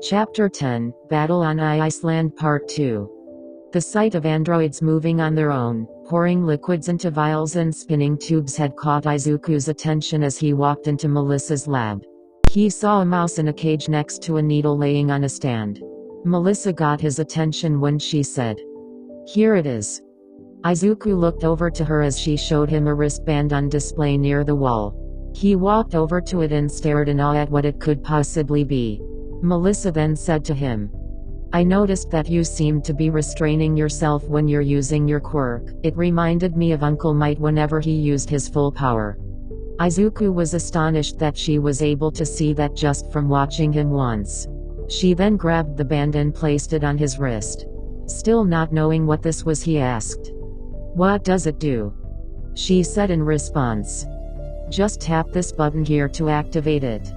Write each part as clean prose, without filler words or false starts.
Chapter 10, Battle on Iceland Part 2. The sight of androids moving on their own, pouring liquids into vials and spinning tubes had caught Izuku's attention as he walked into Melissa's lab. He saw a mouse in a cage next to a needle laying on a stand. Melissa got his attention when she said, "Here it is." Izuku looked over to her as she showed him a wristband on display near the wall. He walked over to it and stared in awe at what it could possibly be. Melissa then said to him, "I noticed that you seemed to be restraining yourself when you're using your quirk. It reminded me of Uncle Might whenever he used his full power." Izuku was astonished that she was able to see that just from watching him once. She then grabbed the band and placed it on his wrist. Still not knowing what this was, he asked, "What does it do?" She said in response, "Just tap this button here to activate it."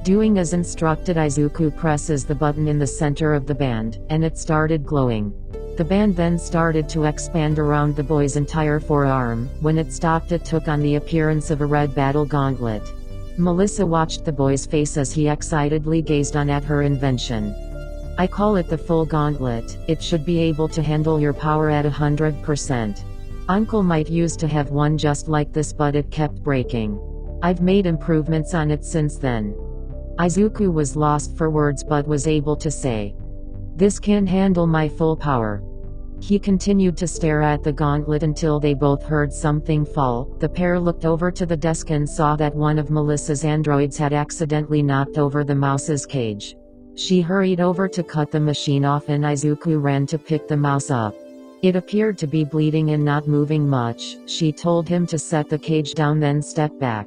Doing as instructed, Izuku presses the button in the center of the band, and it started glowing. The band then started to expand around the boy's entire forearm. When it stopped, it took on the appearance of a red battle gauntlet. Melissa watched the boy's face as he excitedly gazed on at her invention. "I call it the full gauntlet. It should be able to handle your power at 100%. Uncle Might used to have one just like this, but it kept breaking. I've made improvements on it since then." Izuku was lost for words but was able to say, "This can handle my full power." He continued to stare at the gauntlet until they both heard something fall. The pair looked over to the desk and saw that one of Melissa's androids had accidentally knocked over the mouse's cage. She hurried over to cut the machine off and Izuku ran to pick the mouse up. It appeared to be bleeding and not moving much. She told him to set the cage down, then step back.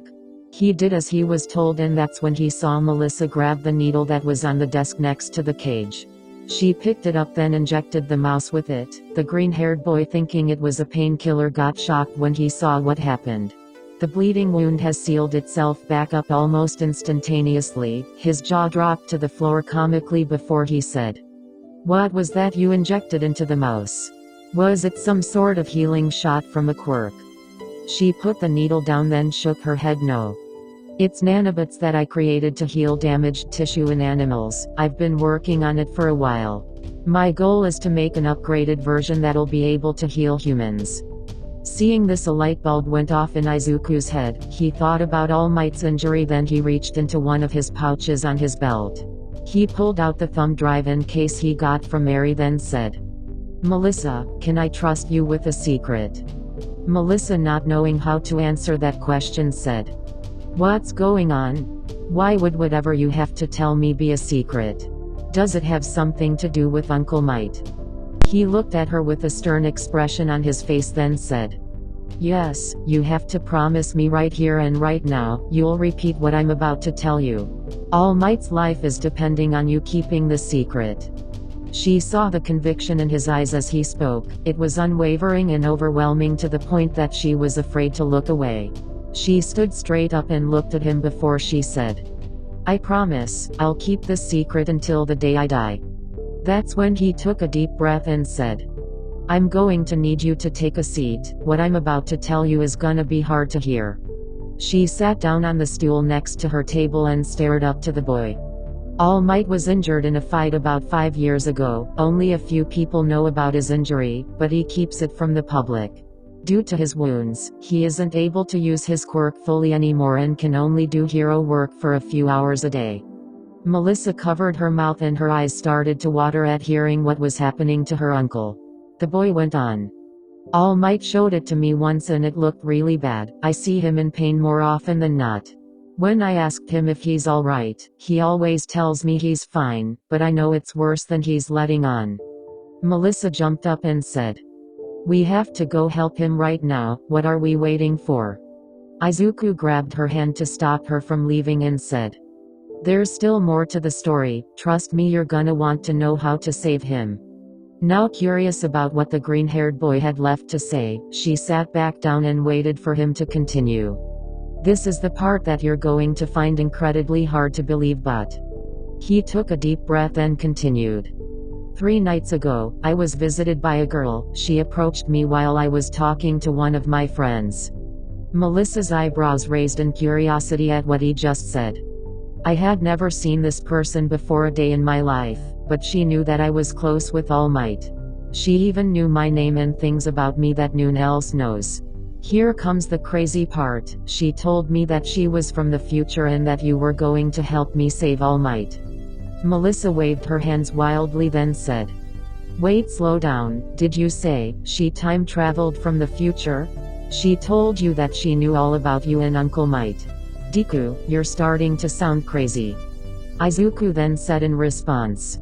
He did as he was told, and that's when he saw Melissa grab the needle that was on the desk next to the cage. She picked it up, then injected the mouse with it. The green-haired boy, thinking it was a painkiller, got shocked when he saw what happened. The bleeding wound has sealed itself back up almost instantaneously. His jaw dropped to the floor comically before he said, "What was that you injected into the mouse? Was it some sort of healing shot from a quirk?" She put the needle down, then shook her head. "No. It's nanobots that I created to heal damaged tissue in animals. I've been working on it for a while. My goal is to make an upgraded version that'll be able to heal humans." Seeing this, a light bulb went off in Izuku's head. He thought about All Might's injury, then he reached into one of his pouches on his belt. He pulled out the thumb drive in case he got from Mary, then said, "Melissa, can I trust you with a secret?" Melissa, not knowing how to answer that question, said, "What's going on? Why would whatever you have to tell me be a secret? Does it have something to do with Uncle Might?" He looked at her with a stern expression on his face, then said, "Yes, you have to promise me right here and right now, you'll repeat what I'm about to tell you. All Might's life is depending on you keeping the secret." She saw the conviction in his eyes as he spoke. It was unwavering and overwhelming to the point that she was afraid to look away. She stood straight up and looked at him before she said, "I promise, I'll keep this secret until the day I die." That's when he took a deep breath and said, "I'm going to need you to take a seat. What I'm about to tell you is gonna be hard to hear." She sat down on the stool next to her table and stared up to the boy. All Might was injured in a fight about 5 years ago. Only a few people know about his injury, but he keeps it from the public. Due to his wounds, he isn't able to use his quirk fully anymore and can only do hero work for a few hours a day. Melissa covered her mouth and her eyes started to water at hearing what was happening to her uncle. The boy went on, "All Might showed it to me once and it looked really bad. I see him in pain more often than not. When I asked him if he's alright, he always tells me he's fine, but I know it's worse than he's letting on." Melissa jumped up and said, "We have to go help him right now. What are we waiting for?" Izuku grabbed her hand to stop her from leaving and said, "There's still more to the story. Trust me, you're gonna want to know how to save him." Now curious about what the green-haired boy had left to say, she sat back down and waited for him to continue. "This is the part that you're going to find incredibly hard to believe, but..." He took a deep breath and continued. 3 nights ago, I was visited by a girl. She approached me while I was talking to one of my friends." Melissa's eyebrows raised in curiosity at what he just said. I had never seen this person before a day in my life, but she knew that I was close with All Might. She even knew my name and things about me that no one else knows. Here comes the crazy part. She told me that she was from the future and that you were going to help me save All Might. Melissa waved her hands wildly, then said, "Wait, slow down. Did you say she time traveled from the future? She told you that she knew all about you and Uncle Might." "Deku, you're starting to sound crazy," Izuku then said in response.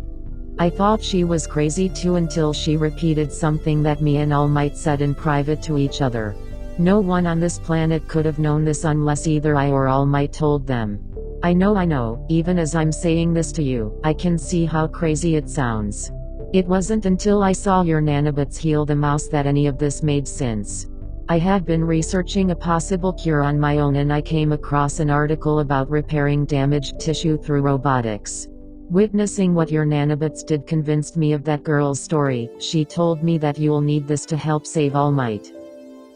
"I thought she was crazy too until she repeated something that me and All Might said in private to each other. No one on this planet could have known this unless either I or All Might told them. I know, even as I'm saying this to you, I can see how crazy it sounds. It wasn't until I saw your nanobots heal the mouse that any of this made sense. I had been researching a possible cure on my own and I came across an article about repairing damaged tissue through robotics. Witnessing what your nanobots did convinced me of that girl's story. She told me that you'll need this to help save All Might."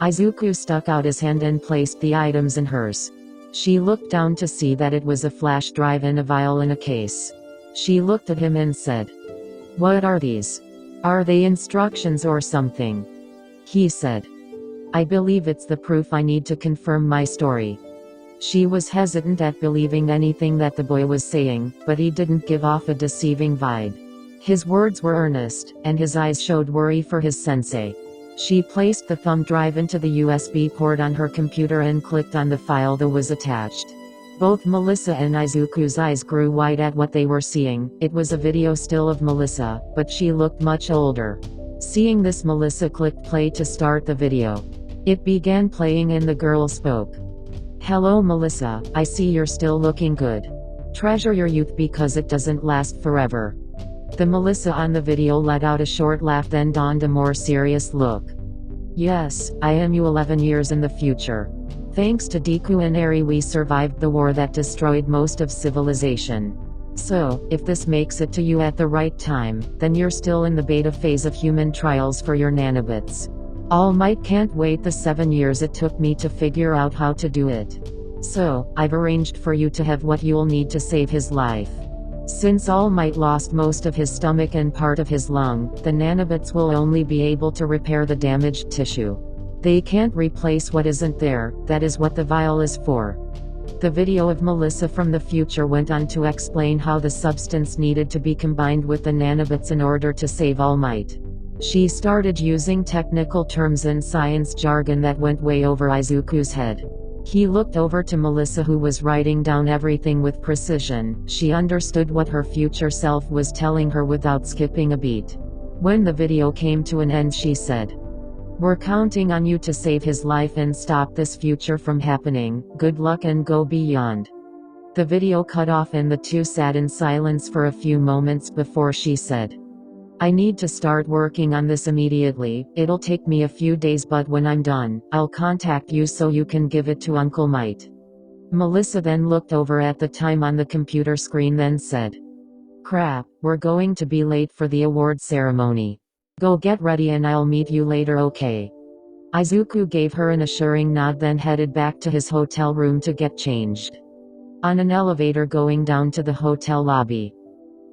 Izuku stuck out his hand and placed the items in hers. She looked down to see that it was a flash drive and a vial in a case. She looked at him and said, "What are these? Are they instructions or something?" He said, "I believe it's the proof I need to confirm my story." She was hesitant at believing anything that the boy was saying, but he didn't give off a deceiving vibe. His words were earnest, and his eyes showed worry for his sensei. She placed the thumb drive into the USB port on her computer and clicked on the file that was attached. Both Melissa and Izuku's eyes grew wide at what they were seeing. It was a video still of Melissa, but she looked much older. Seeing this, Melissa clicked play to start the video. It began playing and the girl spoke. "Hello Melissa, I see you're still looking good. Treasure your youth because it doesn't last forever." The Melissa on the video let out a short laugh, then donned a more serious look. "Yes, I am you 11 years in the future. Thanks to Deku and Eri we survived the war that destroyed most of civilization. So, if this makes it to you at the right time, then you're still in the beta phase of human trials for your nanobots. All Might can't wait the 7 years it took me to figure out how to do it. So, I've arranged for you to have what you'll need to save his life. Since All Might lost most of his stomach and part of his lung, the nanobots will only be able to repair the damaged tissue. They can't replace what isn't there. That is what the vial is for." The video of Melissa from the future went on to explain how the substance needed to be combined with the nanobots in order to save All Might. She started using technical terms and science jargon that went way over Izuku's head. He looked over to Melissa, who was writing down everything with precision. She understood what her future self was telling her without skipping a beat. When the video came to an end, she said, "We're counting on you to save his life and stop this future from happening. Good luck and go beyond." The video cut off and the two sat in silence for a few moments before she said, "I need to start working on this immediately. It'll take me a few days, but when I'm done, I'll contact you so you can give it to Uncle Might." Melissa then looked over at the time on the computer screen, then said, "Crap, we're going to be late for the award ceremony. Go get ready and I'll meet you later, okay?" Izuku gave her an assuring nod, then headed back to his hotel room to get changed. On an elevator going down to the hotel lobby,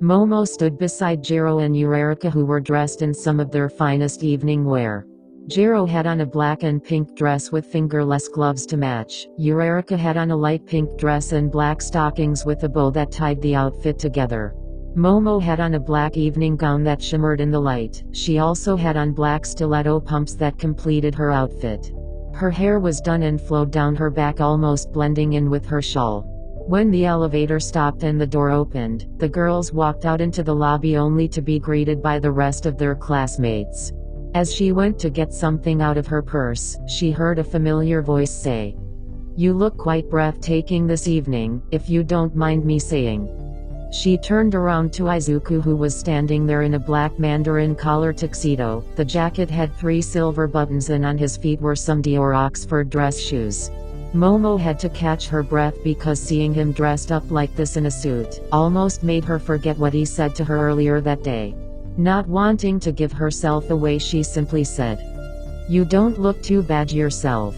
Momo stood beside Jiro and Eureka, who were dressed in some of their finest evening wear. Jiro had on a black and pink dress with fingerless gloves to match. Eureka had on a light pink dress and black stockings with a bow that tied the outfit together. Momo had on a black evening gown that shimmered in the light. She also had on black stiletto pumps that completed her outfit. Her hair was done and flowed down her back, almost blending in with her shawl. When the elevator stopped and the door opened, the girls walked out into the lobby only to be greeted by the rest of their classmates. As she went to get something out of her purse, she heard a familiar voice say, "You look quite breathtaking this evening, if you don't mind me saying." She turned around to Izuku, who was standing there in a black mandarin collar tuxedo. The jacket had 3 silver buttons and on his feet were some Dior Oxford dress shoes. Momo had to catch her breath because seeing him dressed up like this in a suit almost made her forget what he said to her earlier that day. Not wanting to give herself away, she simply said, "You don't look too bad yourself."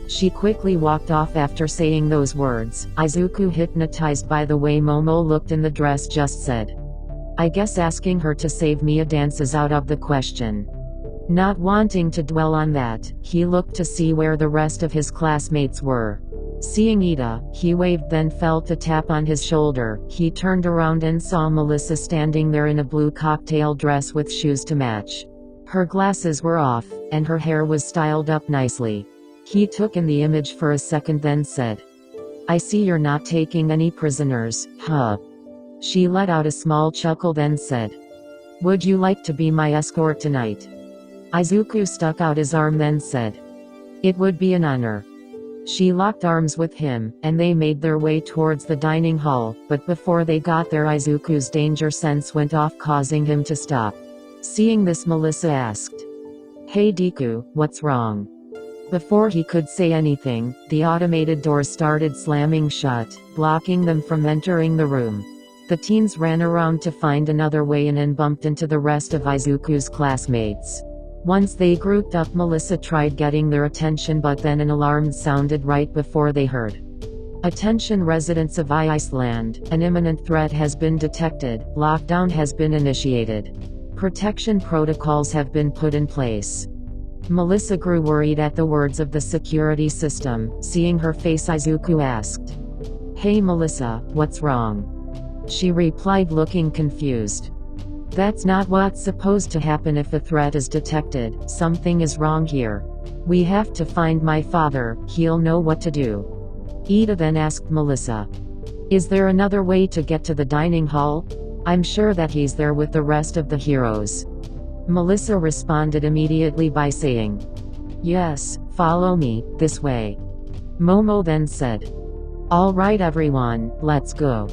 She quickly walked off after saying those words. Izuku, hypnotized by the way Momo looked in the dress, just said, "I guess asking her to save me a dance is out of the question." Not wanting to dwell on that, he looked to see where the rest of his classmates were. Seeing Ida, he waved, then felt a tap on his shoulder. He turned around and saw Melissa standing there in a blue cocktail dress with shoes to match. Her glasses were off, and her hair was styled up nicely. He took in the image for a second, then said, "I see you're not taking any prisoners, huh?" She let out a small chuckle, then said, "Would you like to be my escort tonight?" Izuku stuck out his arm, then said, "It would be an honor." She locked arms with him, and they made their way towards the dining hall, but before they got there Izuku's danger sense went off, causing him to stop. Seeing this, Melissa asked, "Hey Deku, what's wrong?" Before he could say anything, the automated doors started slamming shut, blocking them from entering the room. The teens ran around to find another way in and bumped into the rest of Izuku's classmates. Once they grouped up, Melissa tried getting their attention, but then an alarm sounded right before they heard. "Attention residents of Iceland, an imminent threat has been detected, lockdown has been initiated. Protection protocols have been put in place." Melissa grew worried at the words of the security system. Seeing her face, Izuku asked, "Hey Melissa, what's wrong?" She replied, looking confused, "That's not what's supposed to happen if a threat is detected. Something is wrong here. We have to find my father, he'll know what to do." Ida then asked Melissa, "Is there another way to get to the dining hall? I'm sure that he's there with the rest of the heroes." Melissa responded immediately by saying, "Yes, follow me, this way." Momo then said, "All right everyone, let's go."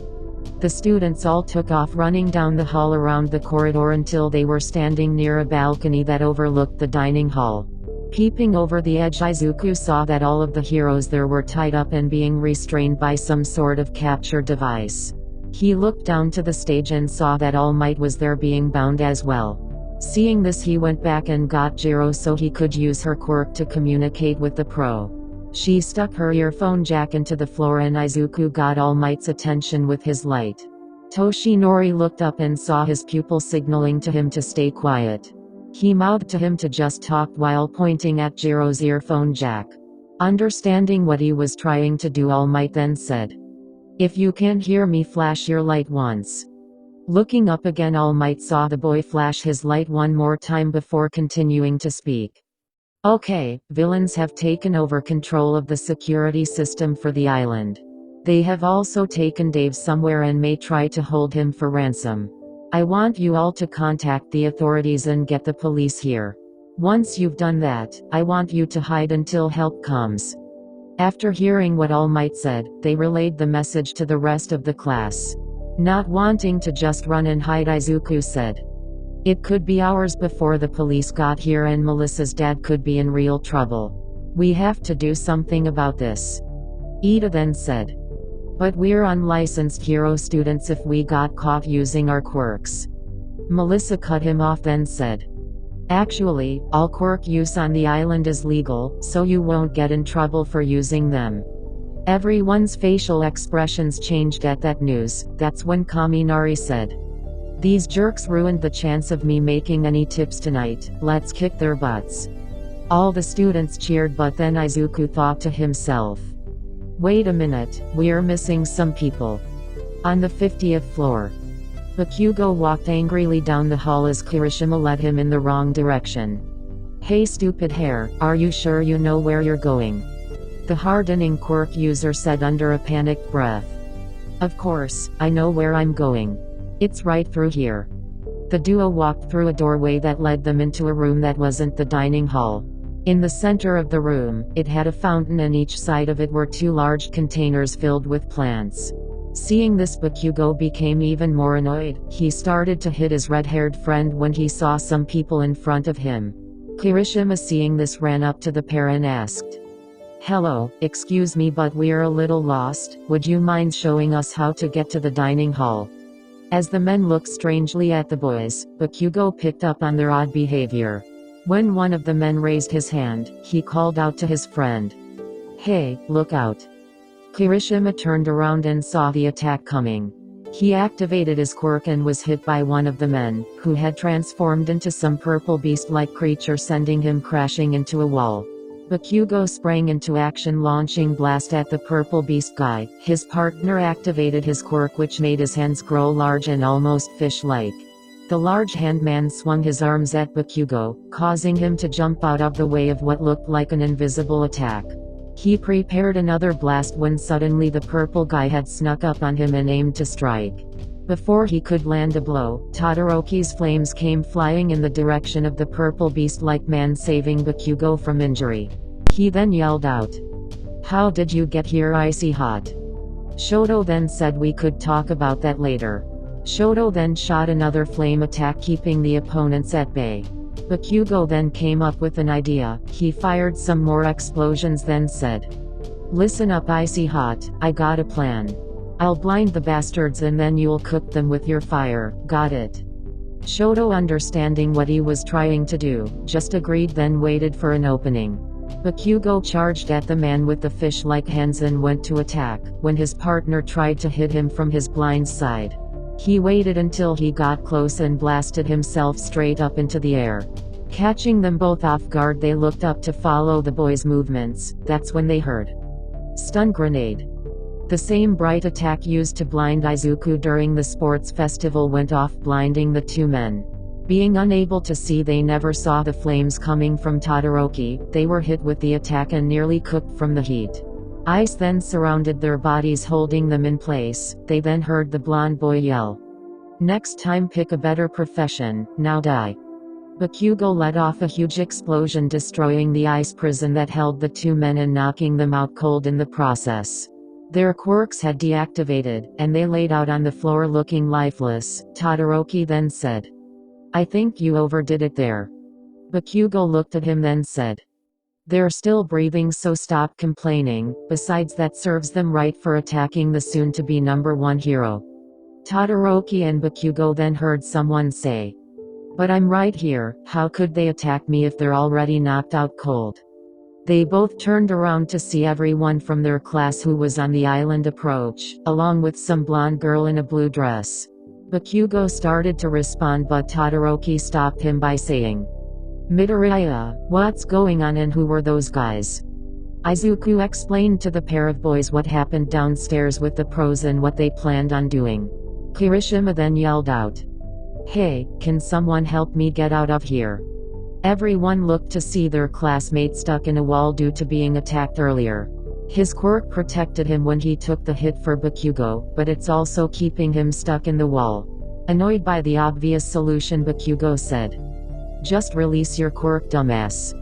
The students all took off, running down the hall around the corridor until they were standing near a balcony that overlooked the dining hall. Peeping over the edge, Izuku saw that all of the heroes there were tied up and being restrained by some sort of capture device. He looked down to the stage and saw that All Might was there, being bound as well. Seeing this, he went back and got Jiro so he could use her quirk to communicate with the pro. She stuck her earphone jack into the floor and Izuku got All Might's attention with his light. Toshinori looked up and saw his pupil signaling to him to stay quiet. He mouthed to him to just talk while pointing at Jiro's earphone jack. Understanding what he was trying to do, All Might then said, "If you can hear me, flash your light once." Looking up again, All Might saw the boy flash his light one more time before continuing to speak. "Okay, villains have taken over control of the security system for the island. They have also taken Dave somewhere and may try to hold him for ransom. I want you all to contact the authorities and get the police here. Once you've done that, I want you to hide until help comes." After hearing what All Might said, they relayed the message to the rest of the class. Not wanting to just run and hide, Izuku said, "It could be hours before the police got here and Melissa's dad could be in real trouble. We have to do something about this." Ida then said, "But we're unlicensed hero students if we got caught using our quirks." Melissa cut him off, then said, "Actually, all quirk use on the island is legal, so you won't get in trouble for using them." Everyone's facial expressions changed at that news. That's when Kaminari said, "These jerks ruined the chance of me making any tips tonight, let's kick their butts." All the students cheered, but then Izuku thought to himself, "Wait a minute, we're missing some people." On the 50th floor, Bakugo walked angrily down the hall as Kirishima led him in the wrong direction. "Hey stupid hair, are you sure you know where you're going?" the hardening quirk user said under a panicked breath. "Of course, I know where I'm going. It's right through here." The duo walked through a doorway that led them into a room that wasn't the dining hall. In the center of the room, it had a fountain and each side of it were two large containers filled with plants. Seeing this, Bakugo became even more annoyed. He started to hit his red-haired friend when he saw some people in front of him. Kirishima, seeing this, ran up to the pair and asked, "Hello, excuse me, but we're a little lost. Would you mind showing us how to get to the dining hall?" As the men looked strangely at the boys, Bakugo picked up on their odd behavior. When one of the men raised his hand, he called out to his friend, Hey, look out. Kirishima turned around and saw the attack coming. He activated his quirk and was hit by one of the men, who had transformed into some purple beast-like creature, sending him crashing into a wall. Bakugo sprang into action, launching blast at the purple beast guy. His partner activated his quirk, which made his hands grow large and almost fish-like. The large hand man swung his arms at Bakugo, causing him to jump out of the way of what looked like an invisible attack. He prepared another blast when suddenly the purple guy had snuck up on him and aimed to strike. Before he could land a blow, Todoroki's flames came flying in the direction of the purple beast-like man, saving Bakugo from injury. He then yelled out, "How did you get here, icy hot?" Shoto then said we could talk about that later. Shoto then shot another flame attack, keeping the opponents at bay. Bakugo then came up with an idea. He fired some more explosions, then said, "Listen up, icy hot, I got a plan. I'll blind the bastards and then you'll cook them with your fire, got it?" Shoto, understanding what he was trying to do, just agreed, then waited for an opening. Bakugo charged at the man with the fish-like hands and went to attack, when his partner tried to hit him from his blind side. He waited until he got close and blasted himself straight up into the air. Catching them both off guard, they looked up to follow the boy's movements. That's when they heard stun grenade. The same bright attack used to blind Izuku during the sports festival went off, blinding the two men. Being unable to see, they never saw the flames coming from Todoroki. They were hit with the attack and nearly cooked from the heat. Ice then surrounded their bodies, holding them in place. They then heard the blonde boy yell, "Next time pick a better profession, now die." Bakugo let off a huge explosion, destroying the ice prison that held the two men and knocking them out cold in the process. Their quirks had deactivated, and they laid out on the floor looking lifeless. Todoroki then said, "I think you overdid it there." Bakugo looked at him then said, "They're still breathing, so stop complaining. Besides, that serves them right for attacking the soon-to-be #1 hero." Todoroki and Bakugo then heard someone say, "But I'm right here, how could they attack me if they're already knocked out cold?" They both turned around to see everyone from their class who was on the island approach, along with some blonde girl in a blue dress. Bakugo started to respond, but Todoroki stopped him by saying, "Midoriya, what's going on and who were those guys?" Izuku explained to the pair of boys what happened downstairs with the pros and what they planned on doing. Kirishima then yelled out, "Hey, can someone help me get out of here?" Everyone looked to see their classmate stuck in a wall due to being attacked earlier. His quirk protected him when he took the hit for Bakugo, but it's also keeping him stuck in the wall. Annoyed by the obvious solution, Bakugo said, "Just release your quirk, dumbass."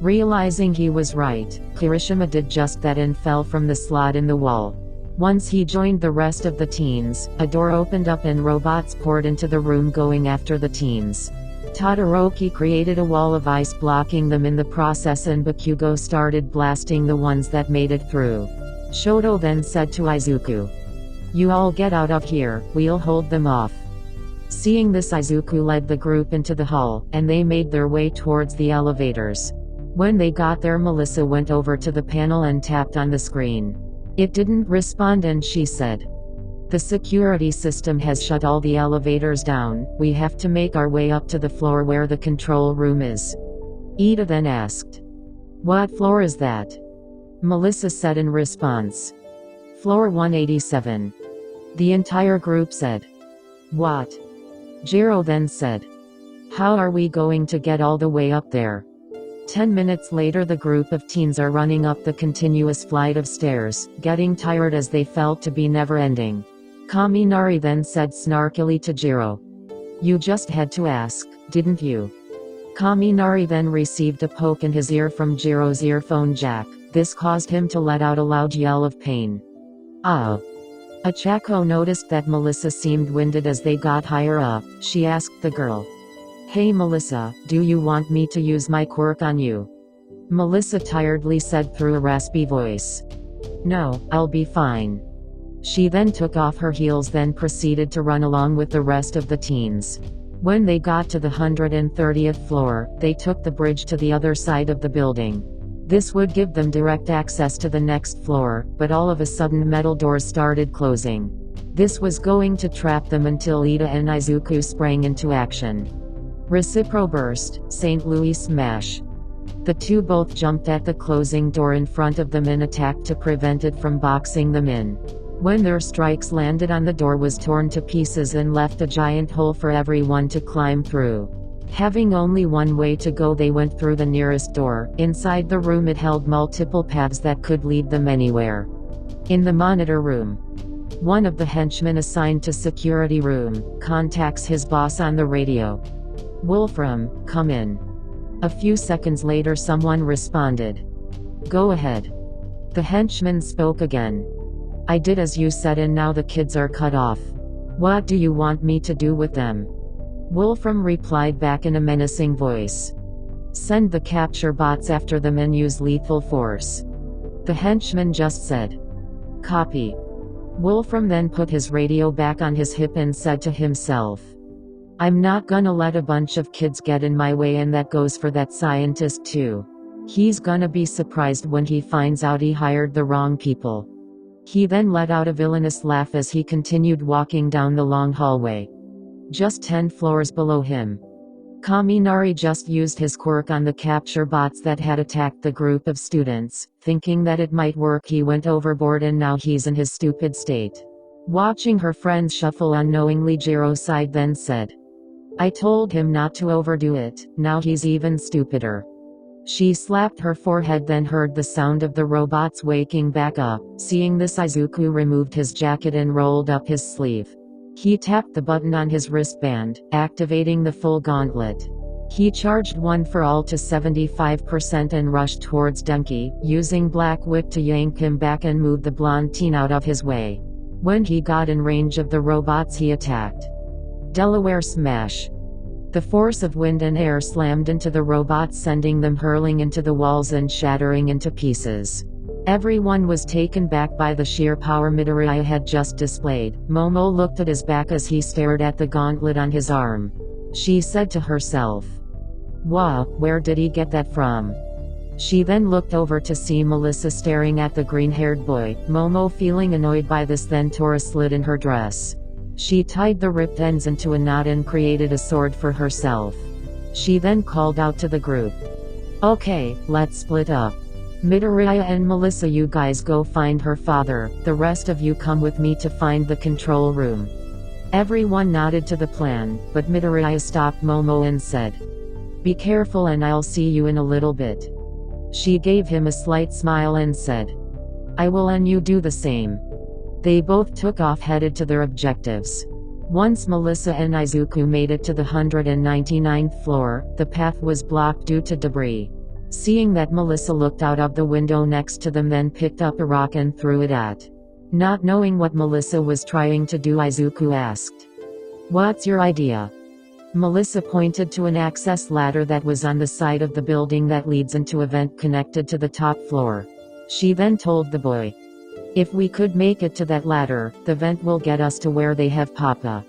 Realizing he was right, Kirishima did just that and fell from the slot in the wall. Once he joined the rest of the teens, a door opened up and robots poured into the room, going after the teens. Todoroki created a wall of ice blocking them in the process, and Bakugo started blasting the ones that made it through. Shoto then said to Izuku, "You all get out of here, we'll hold them off." Seeing this, Izuku led the group into the hall, and they made their way towards the elevators. When they got there, Melissa went over to the panel and tapped on the screen. It didn't respond, and she said, "The security system has shut all the elevators down. We have to make our way up to the floor where the control room is." Ida then asked, "What floor is that?" Melissa said in response, "Floor 187. The entire group said, "What?" Jiro then said, "How are we going to get all the way up there?" 10 minutes later, the group of teens are running up the continuous flight of stairs, getting tired as they felt to be never-ending. Kaminari then said snarkily to Jiro, "You just had to ask, didn't you?" Kaminari then received a poke in his ear from Jiro's earphone jack. This caused him to let out a loud yell of pain. "Ah!" Achako noticed that Melissa seemed winded as they got higher up. She asked the girl, "Hey Melissa, do you want me to use my quirk on you?" Melissa tiredly said through a raspy voice, "No, I'll be fine." She then took off her heels, then proceeded to run along with the rest of the teens. When they got to the 130th floor, they took the bridge to the other side of the building. This would give them direct access to the next floor, but all of a sudden metal doors started closing. This was going to trap them until Ida and Izuku sprang into action. Recipro burst, St. Louis smash. The two both jumped at the closing door in front of them and attacked to prevent it from boxing them in. When their strikes landed on the door was torn to pieces and left a giant hole for everyone to climb through. Having only one way to go, they went through the nearest door. Inside the room it held multiple paths that could lead them anywhere. In the monitor room, one of the henchmen assigned to security room contacts his boss on the radio. "Wolfram, come in." A few seconds later someone responded. "Go ahead." The henchman spoke again. "I did as you said and now the kids are cut off. What do you want me to do with them?" Wolfram replied back in a menacing voice. "Send the capture bots after them and use lethal force." The henchman just said, "Copy." Wolfram then put his radio back on his hip and said to himself, "I'm not gonna let a bunch of kids get in my way, and that goes for that scientist too. He's gonna be surprised when he finds out he hired the wrong people." He then let out a villainous laugh as he continued walking down the long hallway. Just 10 floors below him, Kaminari just used his quirk on the capture bots that had attacked the group of students. Thinking that it might work, he went overboard and now he's in his stupid state. Watching her friends shuffle unknowingly, Jiro sighed then said, "I told him not to overdo it, now he's even stupider." She slapped her forehead then heard the sound of the robots waking back up. Seeing this, Izuku removed his jacket and rolled up his sleeve. He tapped the button on his wristband, activating the full gauntlet. He charged one for all to 75% and rushed towards Denki, using Black Whip to yank him back and move the blonde teen out of his way. When he got in range of the robots, he attacked. Delaware smash. The force of wind and air slammed into the robots, sending them hurling into the walls and shattering into pieces. Everyone was taken back by the sheer power Midoriya had just displayed. Momo looked at his back as he stared at the gauntlet on his arm. She said to herself, "Wow, where did he get that from?" She then looked over to see Melissa staring at the green-haired boy. Momo, feeling annoyed by this, then tore a slit in her dress. She tied the ripped ends into a knot and created a sword for herself. She then called out to the group, "Okay, let's split up. Midoriya and Melissa, you guys go find her father, the rest of you come with me to find the control room." Everyone nodded to the plan, but Midoriya stopped Momo and said, "Be careful and I'll see you in a little bit." She gave him a slight smile and said, "I will, and you do the same." They both took off, headed to their objectives. Once Melissa and Izuku made it to the 199th floor, the path was blocked due to debris. Seeing that, Melissa looked out of the window next to them, then picked up a rock and threw it at. Not knowing what Melissa was trying to do, Izuku asked, "What's your idea?" Melissa pointed to an access ladder that was on the side of the building that leads into a vent connected to the top floor. She then told the boy, "If we could make it to that ladder, the vent will get us to where they have Papa."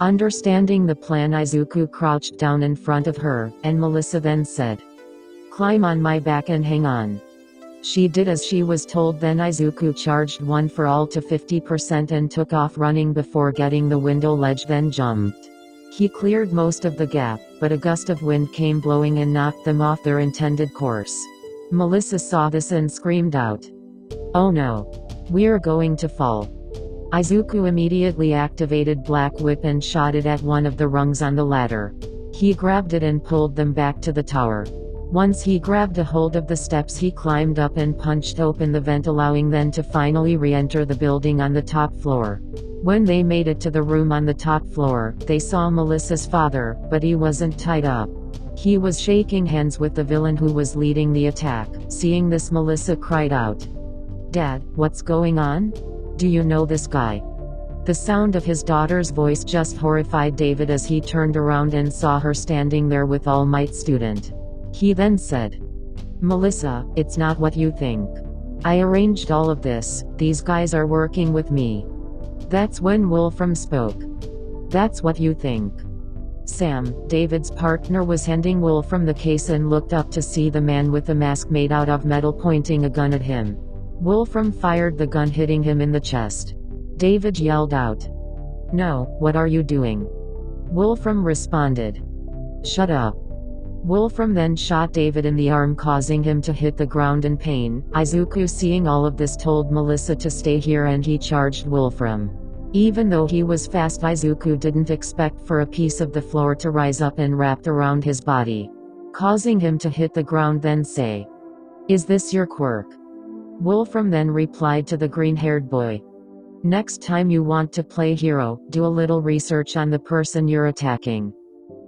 Understanding the plan, Izuku crouched down in front of her, and Melissa then said, "Climb on my back and hang on." She did as she was told. Then Izuku charged one for all to 50% and took off running before getting the window ledge, then jumped. He cleared most of the gap, but a gust of wind came blowing and knocked them off their intended course. Melissa saw this and screamed out, "Oh no! We're going to fall." Izuku immediately activated Black Whip and shot it at one of the rungs on the ladder. He grabbed it and pulled them back to the tower. Once he grabbed a hold of the steps, he climbed up and punched open the vent, allowing them to finally re-enter the building on the top floor. When they made it to the room on the top floor, they saw Melissa's father, but he wasn't tied up. He was shaking hands with the villain who was leading the attack. Seeing this, Melissa cried out, "Dad, what's going on? Do you know this guy?" The sound of his daughter's voice just horrified David as he turned around and saw her standing there with All Might student. He then said, "Melissa, it's not what you think. I arranged all of this, these guys are working with me." That's when Wolfram spoke. "That's what you think. Sam, David's partner, was handing Wolfram the case and looked up to see the man with the mask made out of metal pointing a gun at him. Wolfram fired the gun, hitting him in the chest. David yelled out, "No, what are you doing?" Wolfram responded, "Shut up." Wolfram then shot David in the arm, causing him to hit the ground in pain. Izuku, seeing all of this, told Melissa to stay here and he charged Wolfram. Even though he was fast, Izuku didn't expect for a piece of the floor to rise up and wrap around his body, causing him to hit the ground, then say, "Is this your quirk?" Wolfram then replied to the green-haired boy, "Next time you want to play hero, do a little research on the person you're attacking."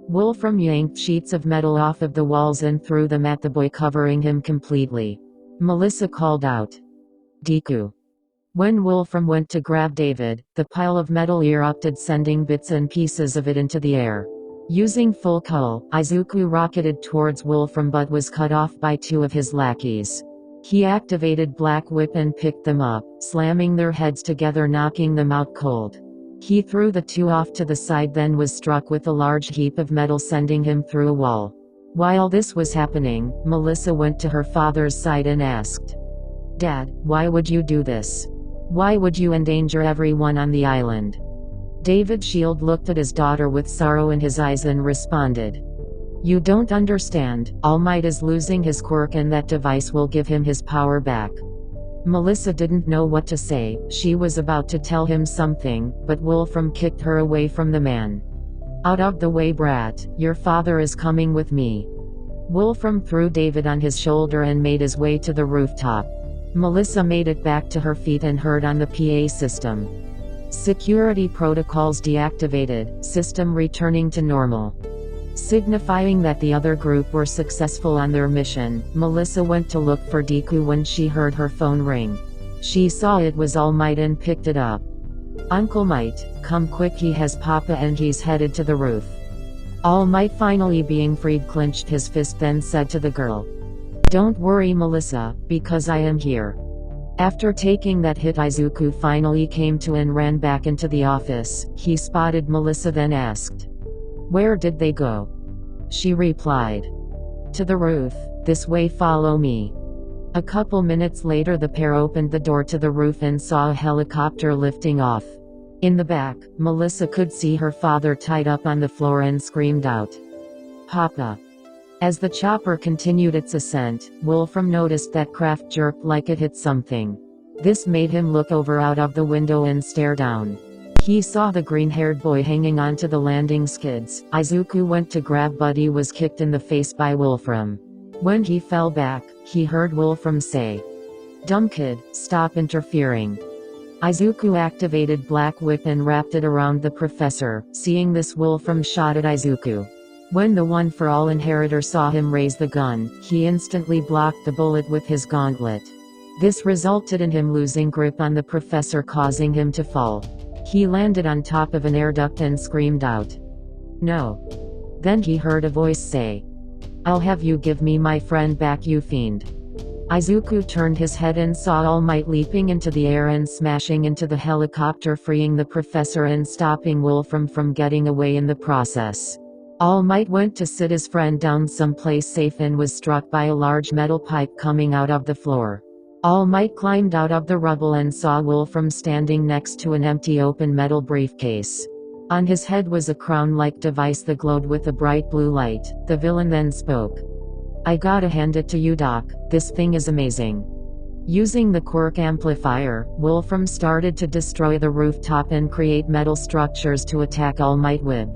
Wolfram yanked sheets of metal off of the walls and threw them at the boy, covering him completely. Melissa called out, "Deku." When Wolfram went to grab David, the pile of metal erupted, sending bits and pieces of it into the air. Using full call, Izuku rocketed towards Wolfram but was cut off by two of his lackeys. He activated Black Whip and picked them up, slamming their heads together, knocking them out cold. He threw the two off to the side, then was struck with a large heap of metal, sending him through a wall. While this was happening, Melissa went to her father's side and asked, "Dad, why would you do this? Why would you endanger everyone on the island?" David Shield looked at his daughter with sorrow in his eyes and responded, "You don't understand. All Might is losing his quirk and that device will give him his power back." Melissa didn't know what to say. She was about to tell him something, but Wolfram kicked her away from the man. "Out of the way, brat. Your father is coming with me." Wolfram threw David on his shoulder and made his way to the rooftop. Melissa made it back to her feet and heard on the PA system, "Security protocols deactivated, system returning to normal," signifying that the other group were successful on their mission. Melissa went to look for Deku when she heard her phone ring. She saw it was All Might and picked it up. "Uncle Might, come quick, he has Papa and he's headed to the roof." All Might, finally being freed, clenched his fist, then said to the girl, "Don't worry, Melissa, because I am here." After taking that hit, Izuku finally came to and ran back into the office. He spotted Melissa, then asked, "Where did they go?" She replied, "To the roof. This way, follow me." A couple minutes later, the pair opened the door to the roof and saw a helicopter lifting off. In the back, Melissa could see her father tied up on the floor and screamed out, "Papa." As the chopper continued its ascent, Wolfram noticed that craft jerked like it hit something. This made him look over out of the window and stare down. He saw the green-haired boy hanging onto the landing skids. Izuku went to grab, but he was kicked in the face by Wolfram. When he fell back, he heard Wolfram say, "Dumb kid, stop interfering." Izuku activated Black Whip and wrapped it around the professor. Seeing this, Wolfram shot at Izuku. When the One for All inheritor saw him raise the gun, he instantly blocked the bullet with his gauntlet. This resulted in him losing grip on the professor, causing him to fall. He landed on top of an air duct and screamed out, "No." Then he heard a voice say, "I'll have you give me my friend back, you fiend." Izuku turned his head and saw All Might leaping into the air and smashing into the helicopter, freeing the professor and stopping Wolfram from getting away in the process. All Might went to sit his friend down someplace safe and was struck by a large metal pipe coming out of the floor. All Might climbed out of the rubble and saw Wolfram standing next to an empty open metal briefcase. On his head was a crown-like device that glowed with a bright blue light. The villain then spoke, "I gotta hand it to you, Doc, this thing is amazing." Using the quirk amplifier, Wolfram started to destroy the rooftop and create metal structures to attack All Might with.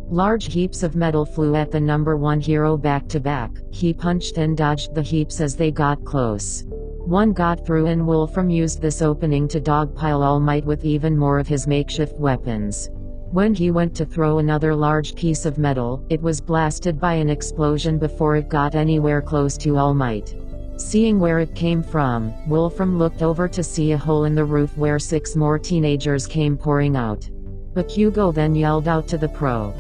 Large heaps of metal flew at the number one hero back to back. He punched and dodged the heaps as they got close. One got through and Wolfram used this opening to dogpile All Might with even more of his makeshift weapons. When he went to throw another large piece of metal, it was blasted by an explosion before it got anywhere close to All Might. Seeing where it came from, Wolfram looked over to see a hole in the roof where 6 more teenagers came pouring out. Bakugo then yelled out to the pro,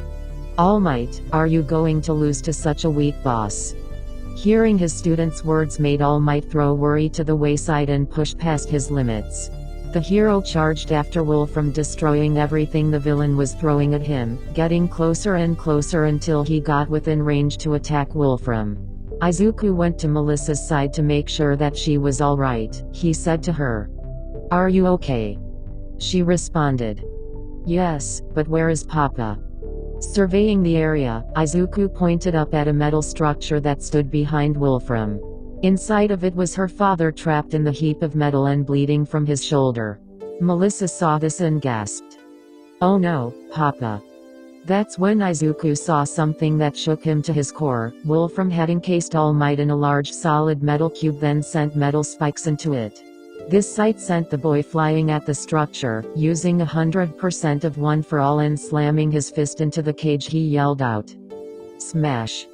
"All Might, are you going to lose to such a weak boss?" Hearing his student's words made All Might throw worry to the wayside and push past his limits. The hero charged after Wolfram, destroying everything the villain was throwing at him, getting closer and closer until he got within range to attack Wolfram. Izuku went to Melissa's side to make sure that she was alright. He said to her, "Are you okay?" She responded, "Yes, but where is Papa?" Surveying the area, Izuku pointed up at a metal structure that stood behind Wolfram. Inside of it was her father, trapped in the heap of metal and bleeding from his shoulder. Melissa saw this and gasped, "Oh no, Papa." That's when Izuku saw something that shook him to his core. Wolfram had encased All Might in a large solid metal cube, then sent metal spikes into it. This sight sent the boy flying at the structure. Using 100% of One for All and slamming his fist into the cage, he yelled out, "Smash!"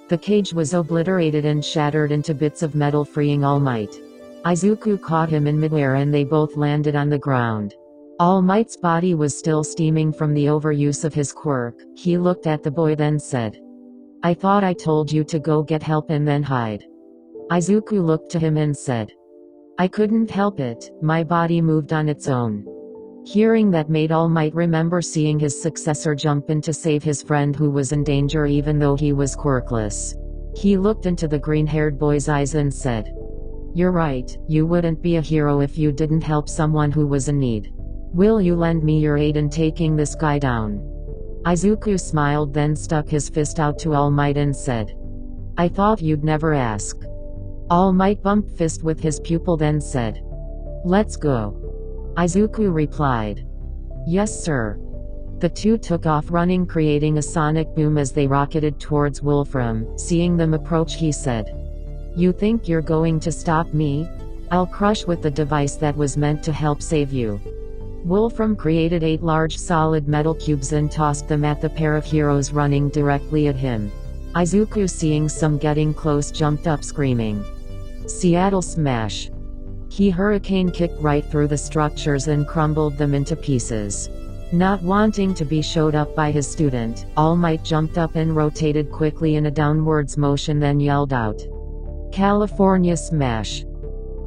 The cage was obliterated and shattered into bits of metal, freeing All Might. Izuku caught him in midair and they both landed on the ground. All Might's body was still steaming from the overuse of his quirk. He looked at the boy, then said, "I thought I told you to go get help and then hide." Izuku looked to him and said, "I couldn't help it, my body moved on its own." Hearing that made All Might remember seeing his successor jump in to save his friend who was in danger even though he was quirkless. He looked into the green-haired boy's eyes and said, "You're right, you wouldn't be a hero if you didn't help someone who was in need. Will you lend me your aid in taking this guy down?" Izuku smiled, then stuck his fist out to All Might and said, "I thought you'd never ask." All Might bumped fist with his pupil, then said, "Let's go." Izuku replied, "Yes sir." The two took off running, creating a sonic boom as they rocketed towards Wolfram. Seeing them approach, he said, "You think you're going to stop me? I'll crush with the device that was meant to help save you." Wolfram created 8 large solid metal cubes and tossed them at the pair of heroes running directly at him. Izuku, seeing some getting close, jumped up screaming, "Seattle Smash!" He hurricane kicked right through the structures and crumbled them into pieces. Not wanting to be showed up by his student, All Might jumped up and rotated quickly in a downwards motion, then yelled out, "California Smash!"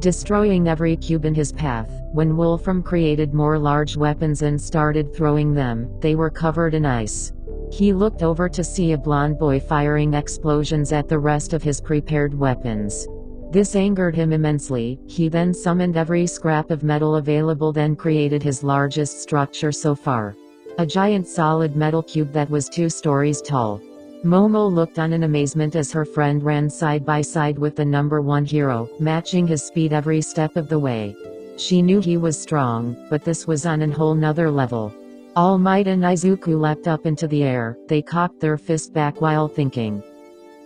destroying every cube in his path. When Wolfram created more large weapons and started throwing them, they were covered in ice. He looked over to see a blonde boy firing explosions at the rest of his prepared weapons. This angered him immensely. He then summoned every scrap of metal available, then created his largest structure so far. A giant solid metal cube that was 2 stories tall. Momo looked on in amazement as her friend ran side by side with the number 1 hero, matching his speed every step of the way. She knew he was strong, but this was on a whole nother level. All Might and Izuku leapt up into the air. They cocked their fist back while thinking,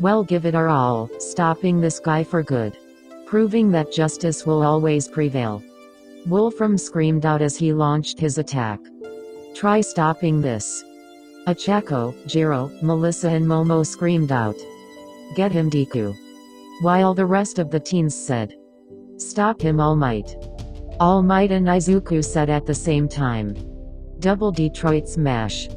"Well, give it our all, stopping this guy for good. Proving that justice will always prevail." Wolfram screamed out as he launched his attack. "Try stopping this." Achako, Jiro, Melissa and Momo screamed out, "Get him, Deku." While the rest of the teens said, "Stop him, All Might." All Might and Izuku said at the same time, "Double Detroit Smash."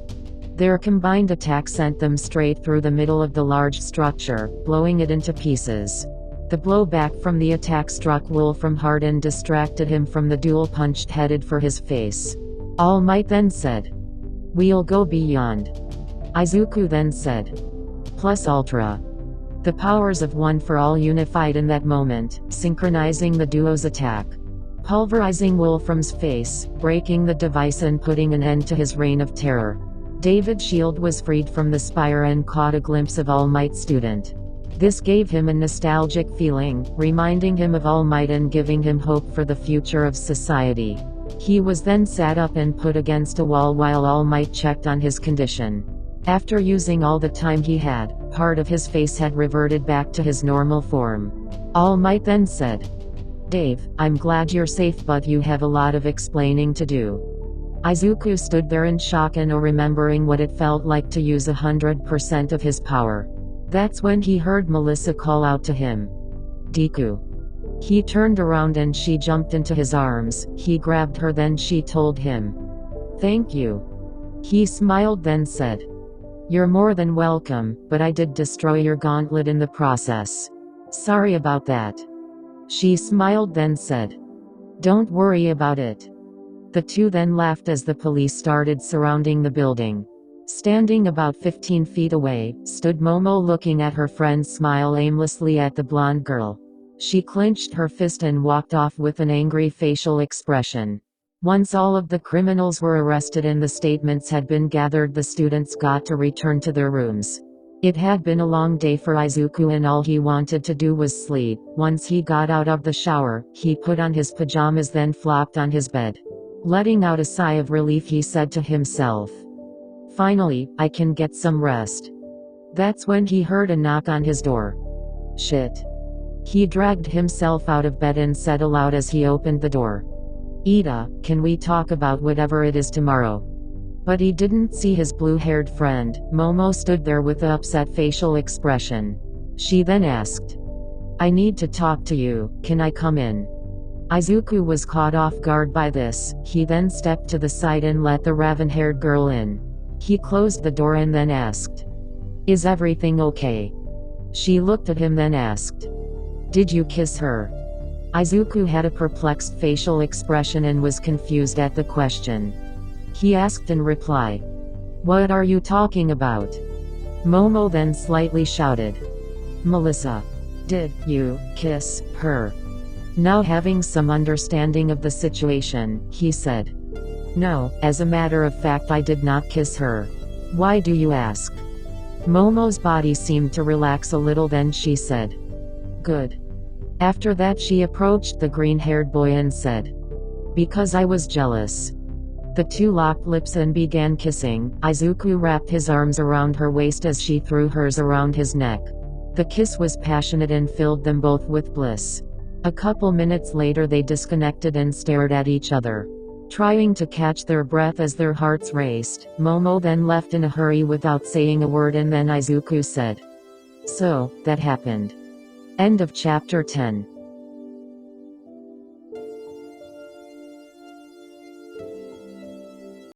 Their combined attack sent them straight through the middle of the large structure, blowing it into pieces. The blowback from the attack struck Wolfram hard and distracted him from the dual punch headed for his face. All Might then said, "We'll go beyond." Izuku then said, "Plus Ultra." The powers of One for All unified in that moment, synchronizing the duo's attack. Pulverizing Wolfram's face, breaking the device and putting an end to his reign of terror. David's shield was freed from the spire and caught a glimpse of All Might's student. This gave him a nostalgic feeling, reminding him of All Might and giving him hope for the future of society. He was then sat up and put against a wall while All Might checked on his condition. After using all the time he had, part of his face had reverted back to his normal form. All Might then said, "Dave, I'm glad you're safe, but you have a lot of explaining to do." Izuku stood there in shock and remembering what it felt like to use 100% of his power. That's when he heard Melissa call out to him, "Deku." He turned around and she jumped into his arms. He grabbed her, then she told him, "Thank you." He smiled, then said, "You're more than welcome, but I did destroy your gauntlet in the process. Sorry about that." She smiled, then said, Don't worry about it. The two then laughed as the police started surrounding the building. Standing about 15 feet away, stood Momo looking at her friend smile aimlessly at the blonde girl. She clenched her fist and walked off with an angry facial expression. Once all of the criminals were arrested and the statements had been gathered, the students got to return to their rooms. It had been a long day for Izuku and all he wanted to do was sleep. Once he got out of the shower, he put on his pajamas then flopped on his bed. Letting out a sigh of relief, he said to himself, "Finally, I can get some rest." That's when he heard a knock on his door. Shit. He dragged himself out of bed and said aloud as he opened the door, "Ida, can we talk about whatever it is tomorrow?" But he didn't see his blue-haired friend. Momo stood there with an upset facial expression. She then asked, "I need to talk to you, can I come in?" Izuku was caught off guard by this. He then stepped to the side and let the raven-haired girl in. He closed the door and then asked, "Is everything okay?" She looked at him then asked, "Did you kiss her?" Izuku had a perplexed facial expression and was confused at the question. He asked in reply, "What are you talking about?" Momo then slightly shouted, "Melissa, did you kiss her?" Now having some understanding of the situation, he said, "No, as a matter of fact I did not kiss her. Why do you ask?" Momo's body seemed to relax a little, then she said, "Good." After that she approached the green-haired boy and said, "Because I was jealous." The two locked lips and began kissing. Izuku wrapped his arms around her waist as she threw hers around his neck. The kiss was passionate and filled them both with bliss. A couple minutes later they disconnected and stared at each other, trying to catch their breath as their hearts raced. Momo then left in a hurry without saying a word, and then Izuku said, "So, that happened." End of chapter 10.